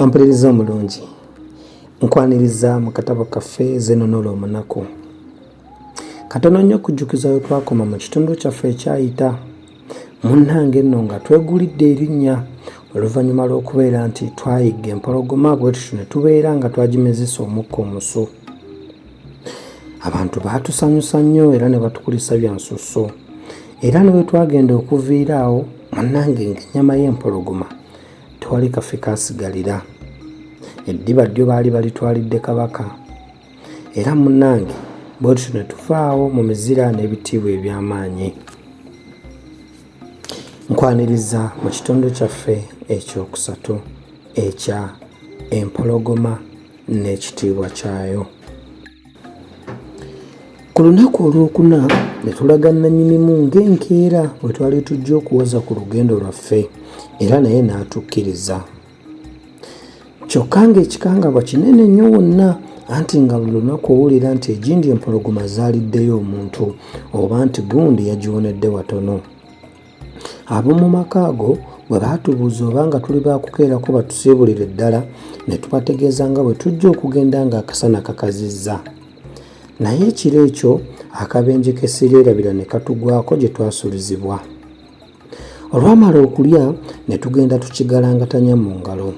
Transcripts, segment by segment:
Ampuliriza omulungi, nkwaniriza mu katabo kaffe Zinunula Omunaku. Katono nnyo kujjukiza we twakoma mu kitundu kyaffe ekyayita. Munnange nno nga twegulidde erinnya oluvannyuma lw'okubeera nti twayiga empologoma bwe tutyo ne tubeera nga twagimezesa omukka omusu. Abantu baatusanyusa nnyo era ne batukulisa bya nsusso. Era ne bwe twagenda okuviira awo, munnange ng'ennyama y'empologoma tewali kafe kaasigalira. Eddiba ddyo baali balitwalidde kabaka. Era munnange bwe tutyo ne tuvaawo mu mizira n'ebitiibwa eby'amaanyi. Nkwaniriza mu kitundu kyaffe ekyokusatu ekya empologoma n'ekitiibwa kyayo. Ku lunaku olwokuna ne tulaga nnannyinimu ng'enkeera bwe twali tujja okuwoza ku lugendo lwaffe, era naye n'atukkiriza. Kyokka ng'ekikangabwa kinene nnyo wonna, anti nga buli lunaku owulira nti egindi empologoma zaaliddeyo omuntu oba nti gundi yagiwonedde watono. Ab'omu maka ago bwe baatubuuza oba nga tuli baakukeerako batusiibulire ddala, ne tubategeeza nga bwe tujja okugenda ng'akasana kakazizza. Naye ekiro ekyo akabenje k'essiryerabira ne katugwako gye twasulizibwa. Olwamala okulya ne tugenda tukigalangatanya mu ngalo.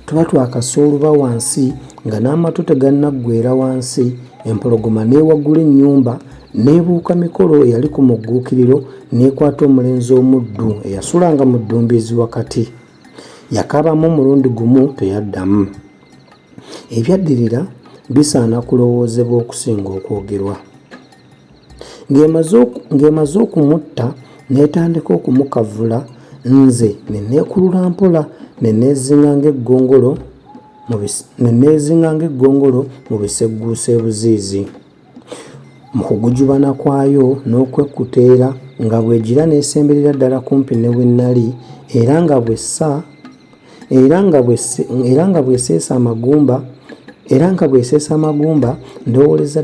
Tuba twakasa oluba wansi nga n'amatu tegannaggweera wansi, empologoma n'ewagula ennyumba n'ebuuka mikolo eyali ku mugguukiriro n'ekwata omulenzi omuddu eyasulanga mu ddumbiizi wakati. Yakaabamu omulundi gumu teyaddamu. Ebyaddirira bisaana kulowoozebwa okusinga okwogerwa. Ng'emaze okumutta n'etandika okumukavula, nze ne neekulula mpola ne neezinga ng'eggongolo mu bisegguusa ebuziizi. Mu kugujubana kwayo n'okwekkuteera nga bw'egira n'esemberera ddala kumpi ne we nnali, era nga bw'eseesa amagumba ndowooleza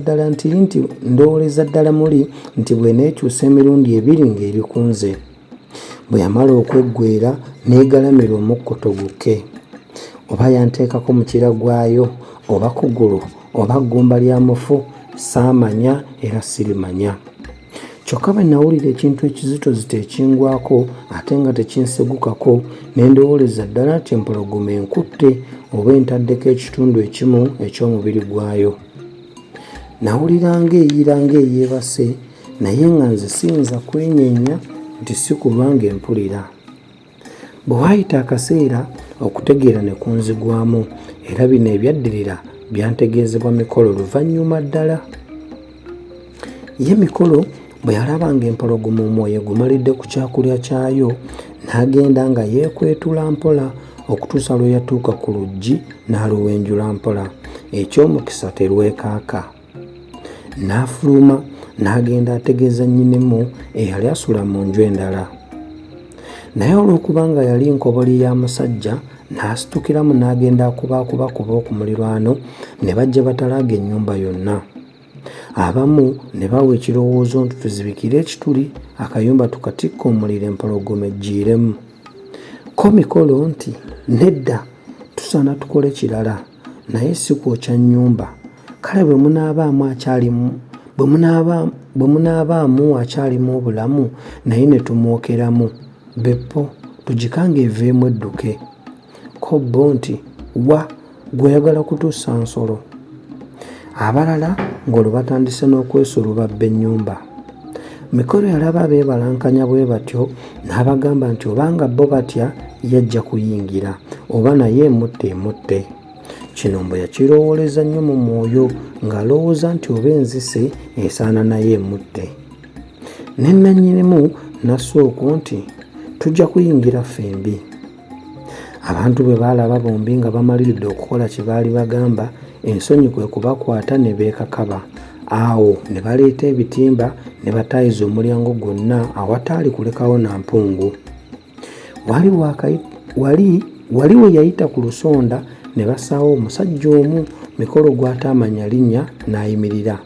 ddala muli nti bw'eneekyusa emirundi ebiri ng'eri ku nze. Bwe yamala okweggweera n'egalamira omukkoto gukke. Oba yanteekako mukira gwayo, oba kugulu, oba ggumba lya mufu, saamanya era sirimanya. Kyokka bwe nawulira ekintu ekizitozito ekingwako ate nga tekinsegukako, ne ndowooleza ddala nti empologoma enkutte oba entaddeko ekitundu ekimu eky'omubiri gwayo. Nawulira ng'eyeebase, naye nga nze siyinza kwenyeenya nti si kubanga empulira. Bwe waayita akaseera okutegeera ne kunzigwamu, era bino ebyaddirira byantegeezebwa Mikolo luvannyuma ddala. Ye Mikolo bwe yalaba ng'empologoma omwoyo gumalidde ku kyakulya kyayo, n'agenda nga yeekwetula mpola okutuusa lwe yatuuka ku luggi n'aluwenjula mpola, eky'omukisa terwekaaka. N'afuluma n'agenda ategeeza nnyinimu eyali asula mu nju endala. Naye olw'okuba nga yali nkoboli ya musajja, n'asitukiramu n'agenda akubakuba ku muliraano, ne bajja batalaaga ennyumba yonna. Abamu ne bawa ekirowoozo nti tuzibikire ekituli akayumba tukatikke omuliro empologoma eggiiremu. Ko Mikolo nti nedda, tusaana tukole kirala, naye si kwokya nnyumba. Kale bwe munaabaamu akyalimu obulamu naye ne tumwokeramu, beppo tugikange eveemu edduke. Ko bo nti wa gw'oyagala kutuusa nsolo. Abalala ng'olwo batandise n'okwesulubabba ennyumba. Mikolo yalaba beebalankanya bwe batyo, n'abagamba nti obanga bo batya yajja kuyingira, oba naye emutte. Kino mbu yakirowooleza nnyo mu mwoyo ng'alowooza nti oba enzise esaana naye emutte. Ne nnannyinimu nassa okwo nti tujja kuyingira ffembi. Abantu bwe baalaba bombi nga bamaliridde okukola kye baali bagamba, ensonyi kwe kubakwata ne beekakaba. Awo ne baleeta ebitimba ne bataayiza omulyango gwonna awataali kulekawo na mpungu. Wali we yayita ku lusonda ne basaawo omusajja omu Mikolo gw'ataamanya linnya n'ayimirira.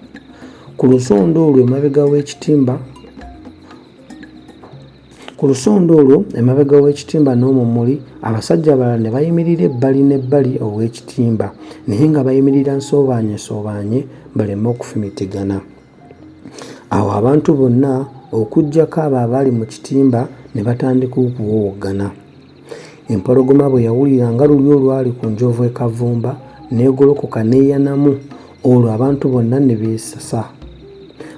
Ku lusonda olwo emabega w'ekitimba Ku lusondo olwo emabega w'ekitimba n'omumuli abasajja abalala ne bayimirira ebbali n'ebbali ow'ekitimba naye nga bayimirira nsoobaanye baleme okufimitigana. Awo abantu bonna okuggyako abo abali mu kitimba ne batandika okuwowoggana. Empologoma bwe yawulira nga luli olwali ku njovu ekavumba n'egolokoka n'eyanamu, olwo abantu bonna ne beesasa.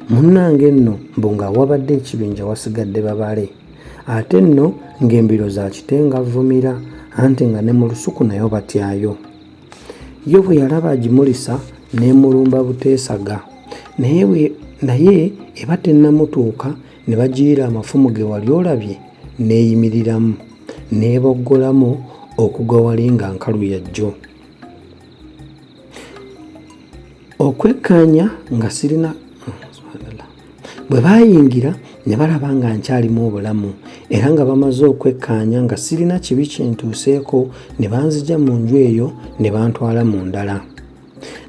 Munnange nno mbu nga wabadde ekibinja wasigadde babale, ate nno ng'embiro za kitengavumira, anti nga ne mu lusuku nayo batyayo. Yo bwe yalaba agimulisa n'emulumba buteesaga, naye eba tennamutuuka ne bagiira amafumu ge wali olabye n'eyimiriramu n'eboggolamu okugwa wali nga nkalu ya jjo. Okwekkaanya nga sirina bwe baayingira ne balaba nga nkyalimu obulamu era nga bamaze okwekkaanya nga sirina kibi kintuuseeko, ne banzigya mu nju eyo ne bantwala mu ndala.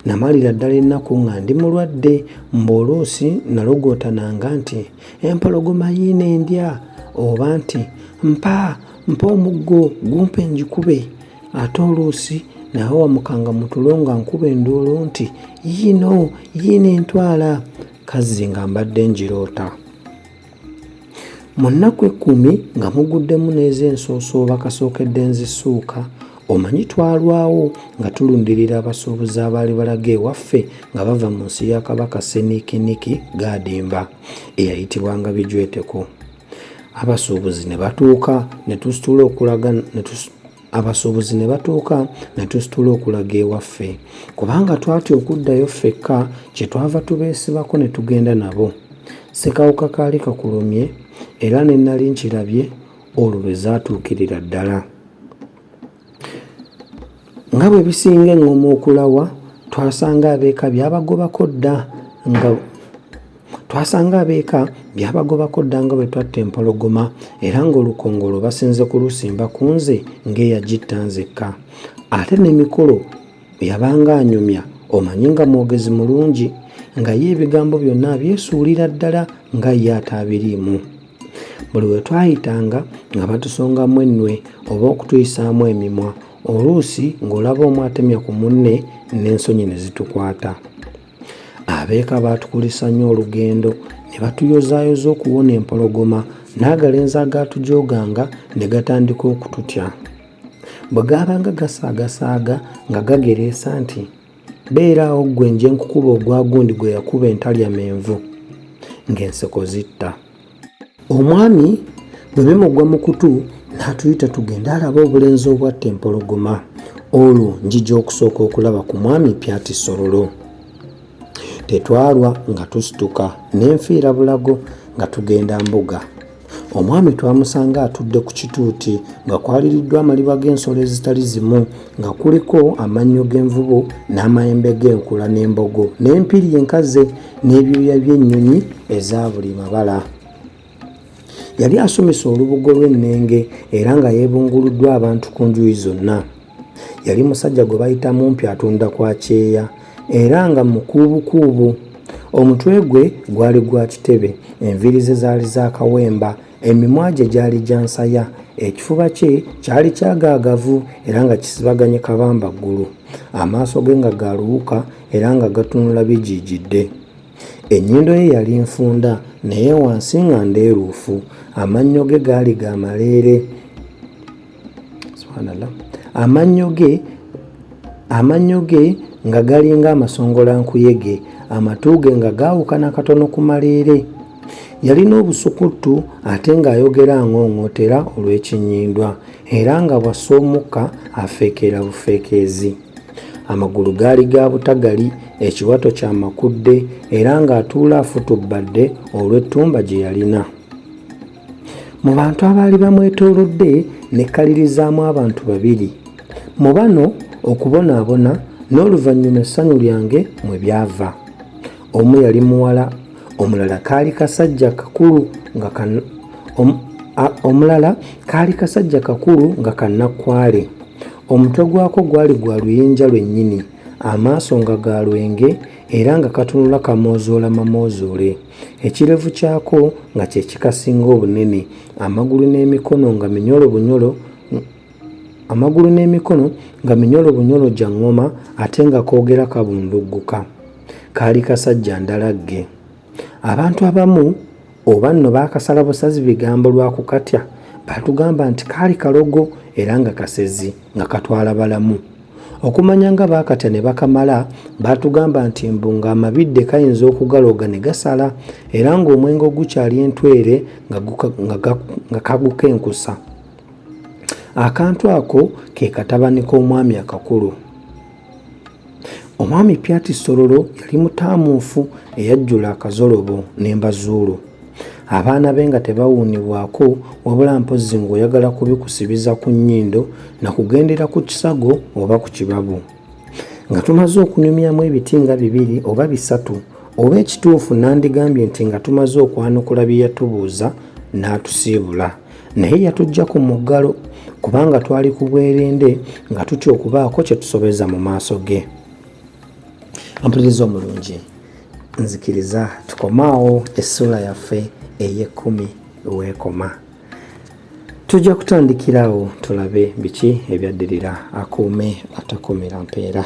Namalira ddala ennaku nga ndi mulwadde, mb'oluusi nalogootananga nti empologoma yiina endya, oba nti mpa omuggo gumpe njikube, ate oluusi nawe wamukanga mu tulo nga nkuba enduulu nti yiina entwala, kazzi nga mbadde ngiroota. Mu nnaku 10 nga muguddemu n'ez'ensoosooba kasookedde nzisuuka, omanyi twalwawo nga tulundirira abasuubuzi abaali balaga ewaffe nga bava mu nsi ya Kabaka Seniikiniki Gadimba eyayitibwanga Bijweteko. Abasuubuzi ne batuuka ne tusitula okulaga ewaffe, kubanga twatya okuddayo ffekka kye twava tubeesibako ne tugenda nabo. Ssekawuka kaali kakulumye era ne nali nkirabye olwo lwe zaatuukirira ddala. Nga bwe bisinga eŋŋoma okulawa, twasanga abeeka byabagobako dda nga bwe twatta empologoma, era ng'olukongolo basinze kulusimba ku nze ng'eyagitta nzekka. Ate n'emikolo yabanga anyumya, omanyi nga mwogezi mulungi, nga ye ebigambo byonna abyesuulira ddala nga ye ataabiriimu. Buli we twayitanga nga batusongamu ennwe oba okutuyisaamu emimwa, oluusi ng'olaba omu atemya ku munne n'ensonyi ne zitukwata. Abeeka baatukulisa nnyo olugendo ne batuyozaayoza okuwona empologoma, n'agalenzi agaatujooganga ne gatandika okututya. Bwe gaabanga gasaagasaaga nga gagereesa nti beeraawo ggwe nje nkukuba ogwa gundi gwe yakuba entalya menvu, ng'enseko zitta. Omwami bwe bimugwa mu kutu n'atuyita tugende alaba obulenzi obwatta empologoma. Olwo njija okusooka okulaba ku mwami Pyati Sololo. Tetwalwa nga tusituka n'enfiira bulago nga tugenda mbuga. Omwami twamusanga atudde ku kituuti nga kwaliriddwa amaliba g'ensolo ezitali zimu, nga kuliko amannyo g'envubu n'amayembe g'enkula n'embogo n'empiri enkaze n'ebyoya by'ennyonyi eza buli mabala. Yali asomesa olubugo lw'ennenge era nga yeebunguluddwa abantu ku njuyi zonna. Yali musajja gwe bayita mumpi atunda kwa kyeya era nga mukuubukuubu. Omutwe gwe gwali gwa kitebe, enviiri ze zaali za kawemba, emimwa gye gyali gya nsaya, ekifuba kye kyali kyagaagavu era nga kisibaganye kabambaggulu, amaaso ge nga galuwuka era nga gatunula bijiijidde. Ennyindo ye yali nfunda naye wansi nga ndeeruufu, amannyo ge gaali ga maleere. Amannyo ge nga galinga amasongolankuyege, amatu ge nga gaawukana katono ku maleere. Yalina obusukuttu ate ng'ayogera ng'ong'otera olw'ekinnyindwa era nga bw'assa omukka afeekera bufeekeezi. Amagulu gaali ga butagali, ekiwato kya makudde era ng'atuula afutubbadde olw'ettumba gye yalina. Mu bantu abaali bamwetoolodde nekkalirizaamu abantu babiri. Mu bano okubonaabona n'oluvannyuma essanyu lyange mwe byava. Omu yali muwala, omulala kaali kasajja kakulu nga kannakwale. Omutwe gwako gwali gwa luyinja lwennyini, amaaso nga ga lwenge era nga katunula kamoozoola mamoozoole. Ekirevu kyako nga kye kikasinga obunene, amagulu n'emikono nga minyolo bunyolo gya ngoma ate nga koogera kabundugguka. Kaali kasajja ndalagge. Abantu abamu oba nno baakasala busazi bigambo lwa kukatya, baatugamba nti kaali kalogo era nga kasezi nga katwala balamu. Okumanya nga baakatya ne bakamala, baatugamba nti mbu ng'amabidde kayinza okugaloga ne gasala era ng'omwenge ogukyali entwere nga kagukenkusa. Akantu ako ke katabani k'omwami akakulu. Omwami Pyati Sololo yali mutaamuufu eyajjula akazolobo n'embazuulu. Abaana be nga tebawuunibwako wabula mpozzi ng'oyagala kubikusibiza ku nnyindo na kugendera ku kisago oba ku kibabu. Nga tumaze okunyumyamu ebiti nga 2 oba 3 oba ekituufu nandigambye nti nga tumaze okwanukula bye yatubuuza n'atusiibula, naye yatujja ku muggalo kubanga twali ku bwerende nga tutya okubaako kye tusobeza mu maaso ge. Mpuliriza omulungi, nzikiriza tukomaawo essula yaffe ey'ekumi weekoma. Tujja kutandikirawo tulabe biki ebyaddirira. Akuume atakomera mpeera.